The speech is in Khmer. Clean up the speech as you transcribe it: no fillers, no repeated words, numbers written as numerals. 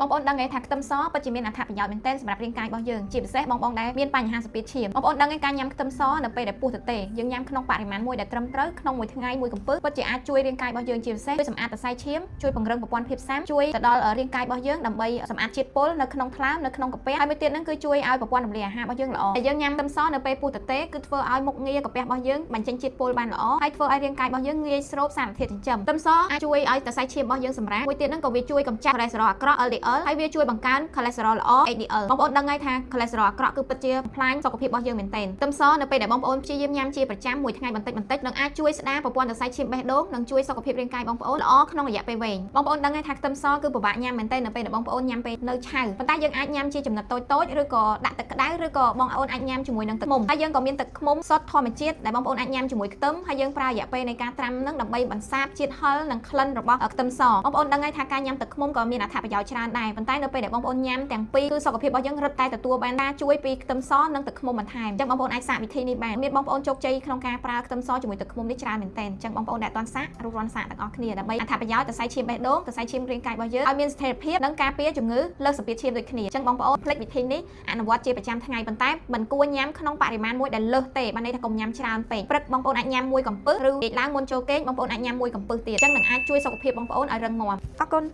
បងប្អូនដឹងថាខ្ទឹមសពិតជាមានអត្ថប្រយោជន៍មែនទែនសម្រាប់រាងកាយរបស់យើងជាពិសេសបងប្អូនដែលមានបញ្ហាសពាតឈាមបងប្អូនដឹងថាការញ៉ាំខ្ទឹមសនៅពេលដែលពោះទទេយើងញ៉ាំក្នុងបរិមាណមួយដែលត្រឹមត្រូវក្នុងមួយថ្ងៃមួយកំពឹសពិតជាអាចជួយរាងកាយរបស់យើងជាពិសេសជួយសម្អាតសរសៃឈាមជួយពង្រឹងប្រព័ន្ធភាពស៊ាំជួយទៅដល់រាងកាយរបស់យើងដើម្បីសម្អាតជាតិពុលនៅក្នុងថ្លើមនៅក្នុងកាពះហើយមួយទៀតហ្នឹងគឺជួយឲ្យប្រព័ន្ធរំលាយអាហាររបស់យើងល្អហើយយើងញ៉ាំខ្ទឹមសនៅពេលពោះទទេគឺធ្វើឲ្យមុខងារកាពះរបស់យើងបញ្ចេញជាតិពុលបានល្អហើយធ្វើឲ្យរាងកាយរបស់យើងងាយស្រូបសារធាតុចិញ្ចឹមខ្ទឹមសអាចជួយឲ្យសរសៃឈាមរបស់យើងសម្រាកមួយទៀតហ្នឹងក៏វាជួយកម្ចាត់ cholesterol អាក្រក់ LDL ហើយវាជួយបង្កើន cholesterol ល្អ HDL បងប្អូនដឹងហើយថា cholesterol អាក្រក់គឺពិតជាបំផ្លាញសុខភាពរបស់យើងមែនទែនខ្ទឹមសនៅពេលដែលបងប្អូនព្យាយាមញ៉ាំជាប្រចាំមួយថ្ងៃបន្តិចនឹងអាចជួយស្ដារប្រព័ន្ធសរសៃឈាមបេះដូងនិងជួយសុខភាពរាងកាយបងប្អូនល្អក្នុងរយៈពេលវែងបងប្អូនដឹងហើយថាខ្ទឹមសគឺពិបាកញ៉ាំមែនទែននៅពេលដែលបងប្អូនញ៉ាំពេលនៅឆៅប៉ុន្តែយើងអាចញ៉ាំជាចំណិតតូចឬក៏ដាក់ទឹកក្តៅឬក៏បងប្អូនអាចញ៉ាំជាមួយនឹងទឹកឃ្មុំហើយយើងក៏មានទឹកឃ្មុំសុទ្ធធម្មជាតិដែលបងប្អូនអាចញ៉ាំជាមួយខ្ទឹមហើយយើងប្រើរយៈពេលនៃការត្រាំនឹងដើម្បីបន្សាបជាតិហឹរនិងក្លិនរបស់ខ្ទឹមសបងប្អូនដឹងហើយថាការញ៉ាំទឹកឃ្មុំក៏មានអត្ថប្រយោជន៍ច្រើនដែរប៉ុន្តែនៅពេលដែលបងប្អូនញ៉ាំទាំងពីរគឺសុខភាពរបស់យើងរឹតតែទទួលបានការជួយពីខ្ទឹមសនិងទឹកឃ្មុំបន្ថែមអញ្ចឹងបងប្អូនអាចសាកវិធីនេះបានមានបងប្អូនជោគជ័យក្នុងការប្រើខ្ទឹមសជាមួយទឹកឃ្មុំនេះច្រើនមែនទែនអញ្ចឹងបងប្អូនដែលអត់ទាន់សាករួចរាន់សាកទាំងអស់គ្នាដើម្បីអត្ថប្រយោជន៍សរសៃឈាមបេះដូងសរសៃឈាមរាងកាយរបស់យើងឲ្យមានស្ថិរភាពនិងការពារជំងឺលើសសម្ពាធឈាមដូចគ្នាអញ្ចឹងបងប្អូនភ្លេចវិធីនេះអនុវត្តជាប្រចាំថ្ងៃប៉ុន្តែមិនគួរញ៉ាំក្នុងបរិមាណមួយដែលលើសទេបានន័យថាកុំញ៉ាំច្រើនពេកព្រឹកបងប្អូនអាចញ៉ាំមួយកំពឹសឬពេលឡើងមុនចូលគេងបងប្អូនអាចញ៉ាំមួយកំពឹសទៀតអញ្ចឹងនឹងអាចជួយសុខភាពបងប្អូនឲ្យរឹងមាំអរគុណ